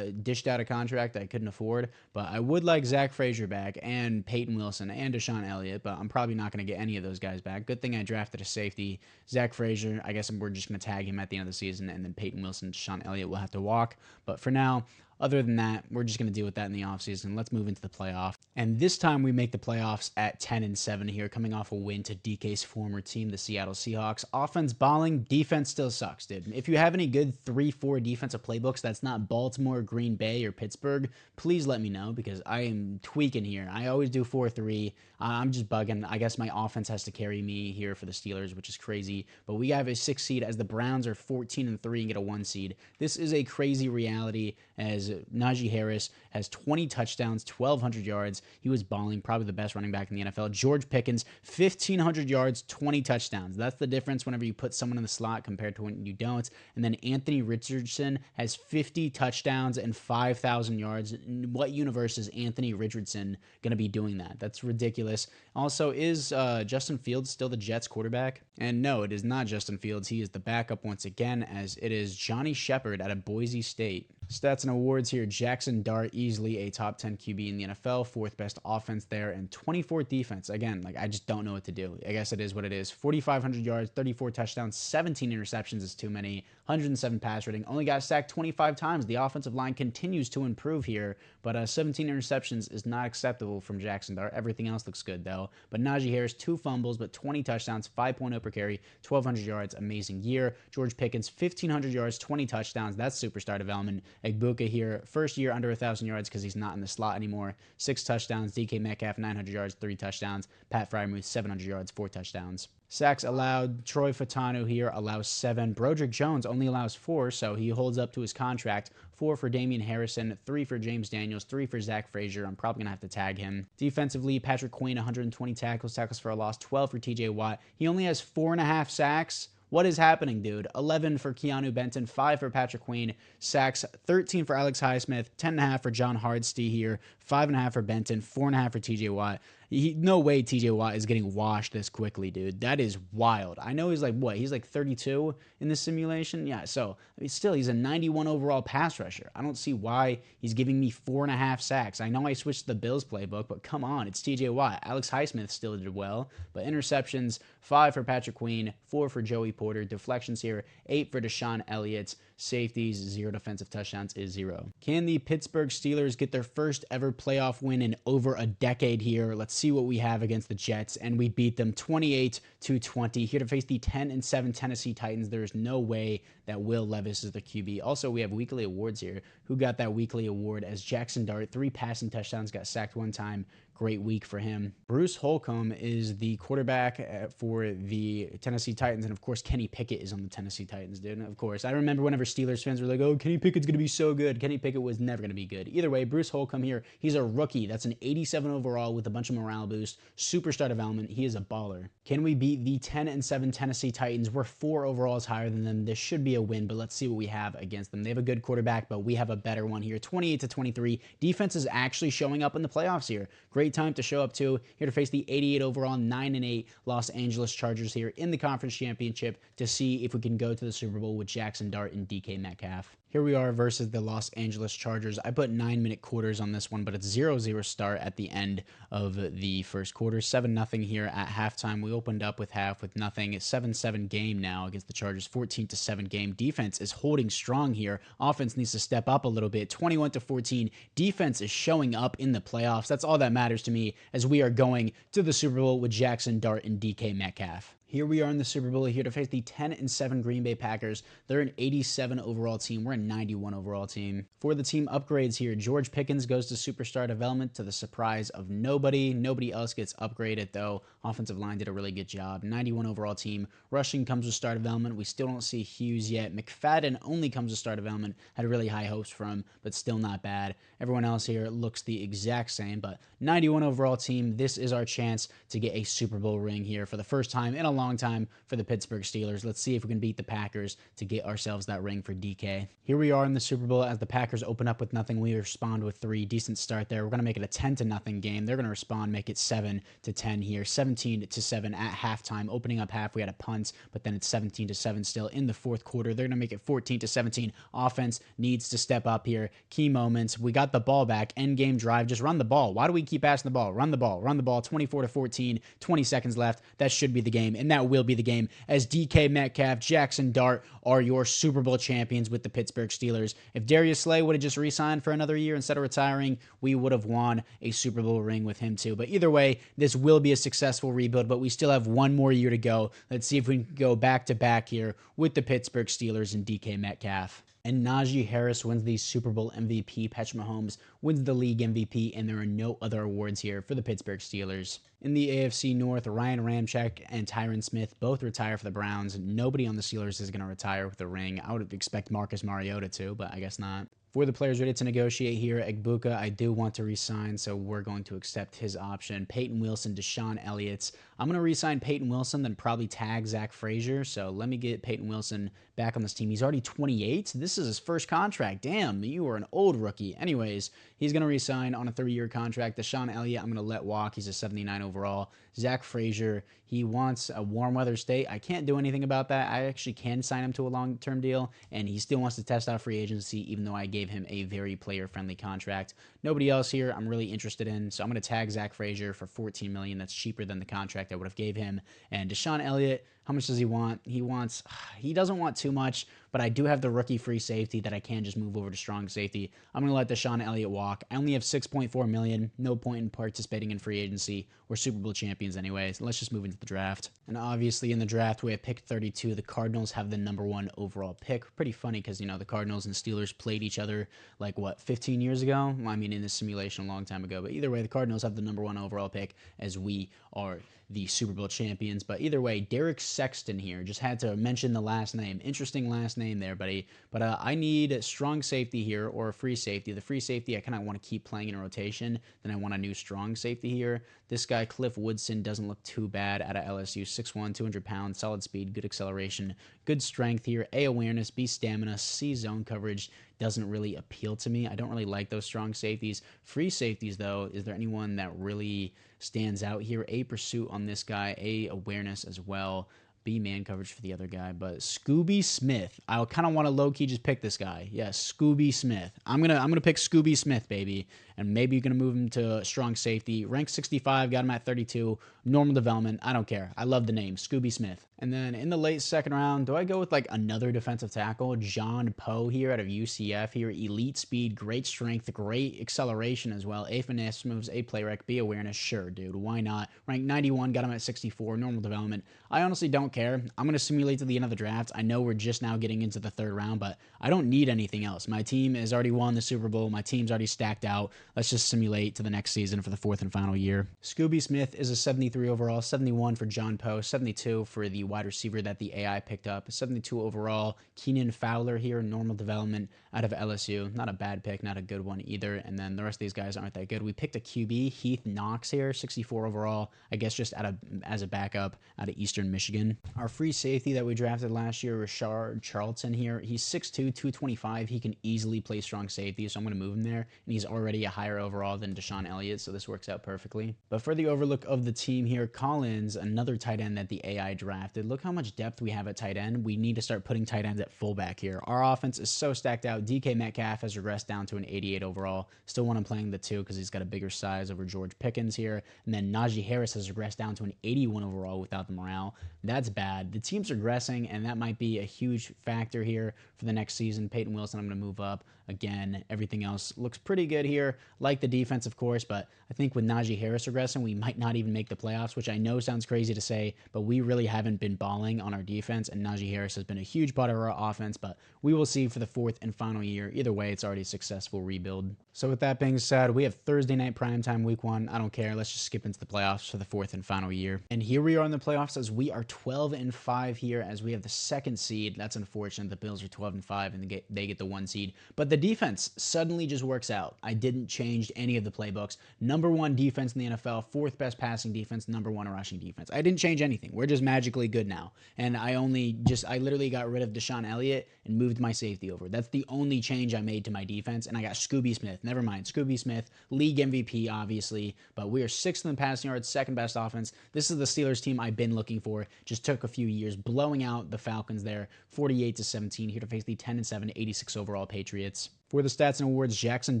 dished out a contract I couldn't afford, but I would like Zach Frazier back and Peyton Wilson and Deshaun Elliott, but I'm probably not going to get any of those guys back. Good thing I drafted a safety. Zach Frazier, I guess we're just going to tag him at the end of the season, and then Peyton Wilson, Deshaun Elliott will have to walk. But for now, other than that, we're just going to deal with that in the offseason. Let's move into the playoff. And this time we make the playoffs at 10-7 here, coming off a win to DK's former team, the Seattle Seahawks. Offense balling, defense still sucks, dude. If you have any good 3-4 defensive playbooks that's not Baltimore, Green Bay, or Pittsburgh, please let me know because I am tweaking here. I always do 4-3. I'm just bugging. I guess my offense has to carry me here for the Steelers, which is crazy. But we have a 6 seed as the Browns are 14-3 and get a 1 seed. This is a crazy reality as Najee Harris has 20 touchdowns, 1,200 yards. He was balling, probably the best running back in the NFL. George Pickens, 1,500 yards, 20 touchdowns. That's the difference whenever you put someone in the slot compared to when you don't. And then Anthony Richardson has 50 touchdowns and 5,000 yards. In what universe is Anthony Richardson going to be doing that? That's ridiculous. Also, is Justin Fields still the Jets quarterback? And no, it is not Justin Fields. He is the backup once again, as it is Johnny Shepard out of Boise State. Stats and awards here. Jackson Dart, easily a top 10 QB in the NFL, 4th best offense there, and 24th defense. Again, like, I just don't know what to do. I guess it is what it is. 4,500 yards, 34 touchdowns, 17 interceptions is too many, 107 pass rating. Only got sacked 25 times. The offensive line continues to improve here, but 17 interceptions is not acceptable from Jackson Dart. Everything else looks good, though. But Najee Harris, 2 fumbles, but 20 touchdowns, 5.0 per carry, 1,200 yards. Amazing year. George Pickens, 1,500 yards, 20 touchdowns. That's superstar development. Egbuka here, first year under 1,000 yards because he's not in the slot anymore. 6 touchdowns. DK Metcalf, 900 yards, 3 touchdowns. Pat Freiermuth, 700 yards, 4 touchdowns. Sacks allowed. Troy Fatanu here allows 7. Broderick Jones only allows 4, so he holds up to his contract. 4 for Damian Harrison, 3 for James Daniels, 3 for Zach Frazier. I'm probably going to have to tag him. Defensively, Patrick Queen, 120 tackles for a loss, 12 for TJ Watt. He only has 4.5 sacks. What is happening, dude? 11 for Keanu Benton, 5 for Patrick Queen, sacks, 13 for Alex Highsmith, 10.5 for John Hardstee here, 5.5 for Benton, 4.5 for TJ Watt. No way TJ Watt is getting washed this quickly, dude. That is wild. I know he's like, what? He's like 32 in this simulation? Yeah, so, I mean, still, he's a 91 overall pass rusher. I don't see why he's giving me 4.5 sacks. I know I switched to the Bills playbook, but come on, it's TJ Watt. Alex Highsmith still did well, but interceptions, 5 for Patrick Queen, 4 for Joey Porter. Deflections here, 8 for Deshaun Elliott. safeties, 0 defensive touchdowns is 0. Can the Pittsburgh Steelers get their first ever playoff win in over a decade here? Let's see what we have against the Jets, and we beat them 28-20. Here to face the 10-7 Tennessee Titans. There's no way that Will Levis is the QB. Also, we have weekly awards here. Who got that weekly award? As Jackson Dart, 3 passing touchdowns, got sacked 1 time. Great week for him. Bruce Holcomb is the quarterback for the Tennessee Titans. And of course, Kenny Pickett is on the Tennessee Titans, dude. And of course, I remember whenever Steelers fans were like, oh, Kenny Pickett's going to be so good. Kenny Pickett was never going to be good. Either way, Bruce Holcomb here, he's a rookie. That's an 87 overall with a bunch of morale boost. Superstar development. He is a baller. Can we beat the 10-7 Tennessee Titans? We're 4 overalls higher than them. This should be a win, but let's see what we have against them. They have a good quarterback, but we have a better one here. 28-23. Defense is actually showing up in the playoffs here. Great time to show up to. Here to face the 88 overall, 9-8 Los Angeles Chargers here in the conference championship to see if we can go to the Super Bowl with Jackson Dart and DK Metcalf. Here we are versus the Los Angeles Chargers. I put 9-minute quarters on this one, but it's 0-0 start at the end of the first quarter. 7-0 here at halftime. We opened up with half with nothing. 7-7 game now against the Chargers. 14-7 game. Defense is holding strong here. Offense needs to step up a little bit. 21-14. Defense is showing up in the playoffs. That's all that matters to me as we are going to the Super Bowl with Jackson Dart and DK Metcalf. Here we are in the Super Bowl here to face the 10-7 Green Bay Packers. They're an 87 overall team. We're a 91 overall team. For the team upgrades here, George Pickens goes to superstar development to the surprise of nobody. Nobody else gets upgraded, though. Offensive line did a really good job. 91 overall team. Rushing comes with star development. We still don't see Hughes yet. McFadden only comes with star development. Had really high hopes for him, but still not bad. Everyone else here looks the exact same, but 91 overall team. This is our chance to get a Super Bowl ring here for the first time in a long time for the Pittsburgh Steelers. Let's see if we can beat the Packers to get ourselves that ring for DK. Here we are in the Super Bowl as the Packers open up with nothing. We respond with 3. Decent start there. We're going to make it a 10-0 game. They're going to respond, make it 7-10 here. 17-7 at halftime. Opening up half, we had a punt, but then it's 17-7 still in the fourth quarter. They're going to make it 14-17. Offense needs to step up here. Key moments. We got the ball back. End game drive. Just run the ball. Why do we keep passing the ball? Run the ball. Run the ball. 24-14. 20 seconds left. That should be the game. And that will be the game as DK Metcalf, Jackson Dart are your Super Bowl champions with the Pittsburgh Steelers. If Darius Slay would have just re-signed for another year instead of retiring, we would have won a Super Bowl ring with him too. But either way, this will be a successful rebuild, but we still have 1 more year to go. Let's see if we can go back-to-back here with the Pittsburgh Steelers and DK Metcalf. And Najee Harris wins the Super Bowl MVP. Patrick Mahomes wins the league MVP, and there are no other awards here for the Pittsburgh Steelers. In the AFC North, Ryan Ramczyk and Tyron Smith both retire for the Browns. Nobody on the Steelers is going to retire with a ring. I would expect Marcus Mariota to, but I guess not. For the players ready to negotiate here, Egbuka, I do want to re-sign, so we're going to accept his option. Peyton Wilson, Deshaun Elliott. I'm going to re-sign Peyton Wilson, then probably tag Zach Frazier. So let me get Peyton Wilson back on this team. He's already 28. This is his first contract. Damn, you are an old rookie. Anyways, he's going to re-sign on a 3-year contract. Deshaun Elliott, I'm going to let walk. He's a 79 overall. Zach Frazier, he wants a warm weather state. I can't do anything about that. I actually can sign him to a long-term deal, and he still wants to test out free agency, even though I gave him a very player-friendly contract. Nobody else here I'm really interested in, so I'm going to tag Zach Frazier for $14 million. That's cheaper than the contract I would have gave him. And Deshaun Elliott, how much does he want? He doesn't want too much, but I do have the rookie free safety that I can just move over to strong safety. I'm going to let Deshaun Elliott walk. I only have $6.4 million. No point in participating in free agency. We're Super Bowl champions anyways. Let's just move into the draft. And obviously in the draft, we have pick 32. The Cardinals have the #1 overall pick. Pretty funny because, you know, the Cardinals and Steelers played each other like, what, 15 years ago? Well, I mean, in this simulation a long time ago. But either way, the Cardinals have the #1 overall pick as we are the Super Bowl champions. But either way, Derek Sexton here. Just had to mention the last name. Interesting last name there, buddy. But I need a strong safety here or a free safety. The free safety I kind of want to keep playing in rotation. Then I want a new strong safety here. This guy, Cliff Woodson, doesn't look too bad out of LSU. 6'1", 200 pounds, solid speed, good acceleration, good strength here. A, awareness, B, stamina, C, zone coverage. Doesn't really appeal to me. I don't really like those strong safeties. Free safeties, though, is there anyone that really stands out here? A, pursuit on this guy. A, awareness as well. B, man coverage for the other guy. But Scooby Smith, I kind of want to low-key just pick this guy. Yes, Scooby Smith. I'm gonna pick Scooby Smith, baby. And maybe you're going to move him to strong safety. Rank 65, got him at 32. Normal development, I don't care. I love the name, Scooby Smith. And then in the late second round, do I go with like another defensive tackle? John Poe here out of UCF here. Elite speed, great strength, great acceleration as well. A finesse moves, A play rec, B awareness. Sure, dude. Why not? Ranked 91, got him at 64, normal development. I honestly don't care. I'm going to simulate to the end of the draft. I know we're just now getting into the third round, but I don't need anything else. My team has already won the Super Bowl. My team's already stacked out. Let's just simulate to the next season for the fourth and final year. Scooby Smith is a 73 overall, 71 for John Poe, 72 for the wide receiver that the AI picked up, 72 overall. Keenan Fowler here, normal development out of LSU. Not a bad pick, not a good one either. And then the rest of these guys aren't that good. We picked a QB, Heath Knox here, 64 overall. I guess just as a backup out of Eastern Michigan. Our free safety that we drafted last year, Rashard Charlton here. He's 6'2", 225. He can easily play strong safety, so I'm going to move him there. And he's already a higher overall than Deshaun Elliott, so this works out perfectly. But for the overlook of the team here, Collins, another tight end that the AI drafted. Look how much depth we have at tight end. We need to start putting tight ends at fullback here. Our offense is so stacked out. DK Metcalf has regressed down to an 88 overall. Still want him playing the 2 because he's got a bigger size over George Pickens here. And then Najee Harris has regressed down to an 81 overall without the morale. That's bad. The team's regressing, and that might be a huge factor here for the next season. Peyton Wilson, I'm going to move up. Again, everything else looks pretty good here. Like the defense, of course, but I think with Najee Harris regressing, we might not even make the playoffs, which I know sounds crazy to say, but we really haven't been balling on our defense, and Najee Harris has been a huge part of our offense, but we will see for the fourth and final year. Either way, it's already a successful rebuild. So with that being said, we have Thursday night primetime week 1. I don't care. Let's just skip into the playoffs for the fourth and final year. And here we are in the playoffs as we are 12-5 here as we have the 2nd seed. That's unfortunate. The Bills are 12-5 and they get the 1 seed. But the defense suddenly just works out. I didn't change any of the playbooks. Number 1 defense in the NFL, 4th best passing defense, number 1 rushing defense. I didn't change anything. We're just magically good now. And I literally got rid of Deshaun Elliott and moved my safety over. That's the only change I made to my defense. And I got Scooby Smith. Never mind. Scooby Smith, league MVP, obviously. But we are 6th in the passing yards, 2nd best offense. This is the Steelers team I've been looking for. Just took a few years, blowing out the Falcons there, 48-17. Here to face the 10-7, 86 overall Patriots. For the stats and awards, Jackson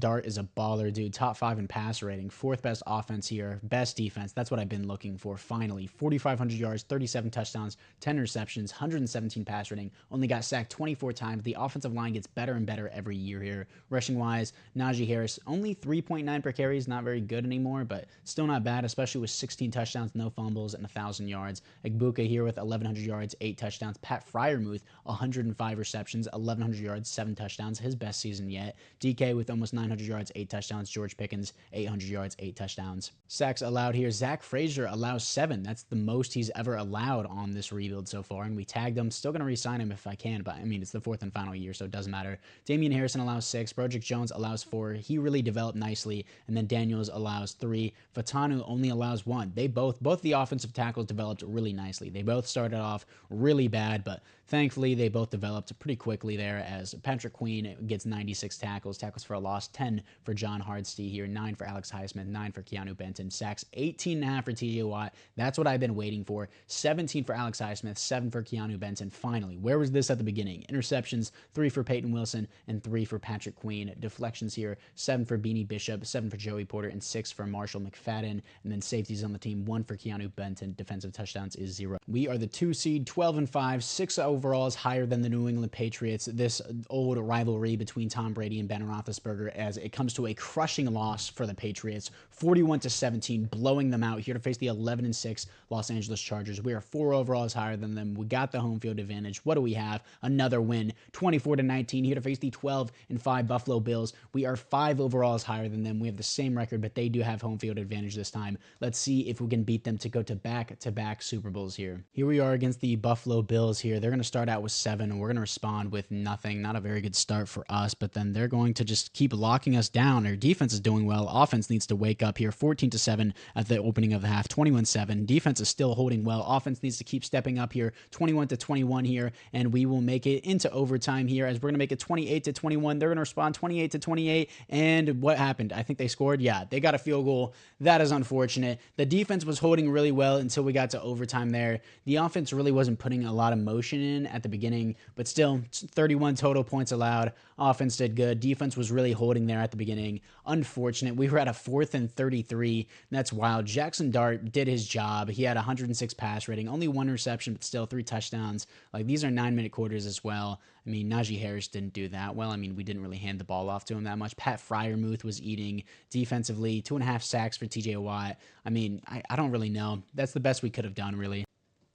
Dart is a baller, dude. Top 5 in pass rating. 4th best offense here. Best defense. That's what I've been looking for, finally. 4,500 yards, 37 touchdowns, 10 receptions, 117 pass rating. Only got sacked 24 times. The offensive line gets better and better every year here. Rushing-wise, Najee Harris, only 3.9 per carry is not very good anymore, but still not bad, especially with 16 touchdowns, no fumbles, and 1,000 yards. Egbuka here with 1,100 yards, 8 touchdowns. Pat Freiermuth, 105 receptions, 1,100 yards, 7 touchdowns. His best season yet. DK with almost 900 yards, 8 touchdowns. George Pickens, 800 yards, 8 touchdowns. Sacks allowed here. Zach Frazier allows 7. That's the most he's ever allowed on this rebuild so far, and we tagged him. Still going to re-sign him if I can, but I mean, it's the 4th and final year, so it doesn't matter. Damian Harrison allows 6. Broderick Jones allows 4. He really developed nicely, and then Daniels allows 3. Fatanu only allows 1. They both the offensive tackles developed really nicely. They both started off really bad, but thankfully they both developed pretty quickly there as Patrick Queen gets 96 tackles for a loss, 10 for John Hardstee here, 9 for Alex Highsmith, 9 for Keanu Benton, sacks 18.5 for TJ Watt. That's what I've been waiting for. 17 for Alex Highsmith, 7 for Keanu Benton. Finally, where was this at the beginning? Interceptions, 3 for Peyton Wilson and 3 for Patrick Queen. Deflections here, 7 for Beanie Bishop, 7 for Joey Porter, and 6 for Marshall McFadden. And then safeties on the team, 1 for Keanu Benton. Defensive touchdowns is 0. We are the 2 seed, 12-5, 6 overall is higher than the New England Patriots. This old rivalry between Tom Brady and Ben Roethlisberger, as it comes to a crushing loss for the Patriots, 41-17, blowing them out here to face the 11-6 Los Angeles Chargers. We are 4 overalls higher than them. We got the home field advantage. What do we have? Another win, 24-19, here to face the 12-5 Buffalo Bills. We are 5 overalls higher than them. We have the same record, but they do have home field advantage this time. Let's see if we can beat them to go to back-to-back Super Bowls here. Here we are against the Buffalo Bills here. They're going to start out with 7, and we're going to respond with nothing. Not a very good start for us, but then they're going to just keep locking us down. Their defense is doing well. Offense needs to wake up here. 14-7 at the opening of the half. 21-7. Defense is still holding well. Offense needs to keep stepping up here. 21-21 here, and we will make it into overtime here as we're going to make it 28-21. They're going to respond 28-28, and what happened? I think they scored. Yeah, they got a field goal. That is unfortunate. The defense was holding really well until we got to overtime there. The offense really wasn't putting a lot of motion in at the beginning, but still 31 total points allowed. Offense did good. Defense was really holding there at the beginning. Unfortunate. We were at a 4th and 33. That's wild. Jackson Dart did his job. He had 106 pass rating, only 1 reception, but still 3 touchdowns. Like, these are 9-minute quarters as well. I mean, Najee Harris didn't do that well. I mean, we didn't really hand the ball off to him that much. Pat Fryermuth was eating defensively. 2.5 sacks for TJ Watt. I mean, I don't really know. That's the best we could have done, really.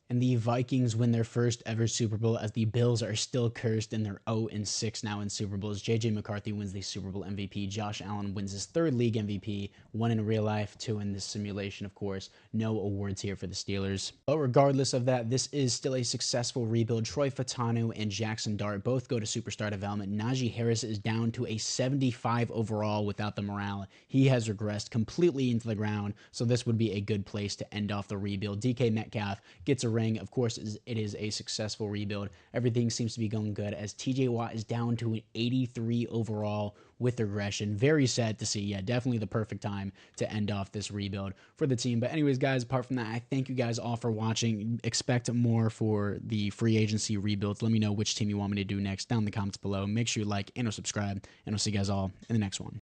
And the Vikings win their first ever Super Bowl as the Bills are still cursed and they're 0-6 now in Super Bowls. JJ McCarthy wins the Super Bowl MVP. Josh Allen wins his 3rd league MVP, 1 in real life, 2 in this simulation, of course. No awards here for the Steelers. But regardless of that, this is still a successful rebuild. Troy Fautanu and Jackson Dart both go to superstar development. Najee Harris is down to a 75 overall without the morale. He has regressed completely into the ground, so this would be a good place to end off the rebuild. DK Metcalf gets a ring. Of course, it is a successful rebuild. Everything seems to be going good as TJ Watt is down to an 83 overall with regression. Very sad to see. Yeah, definitely the perfect time to end off this rebuild for the team. But anyways, guys, apart from that, I thank you guys all for watching. Expect more for the free agency rebuilds. Let me know which team you want me to do next down in the comments below. Make sure you like and or subscribe, and I'll see you guys all in the next one.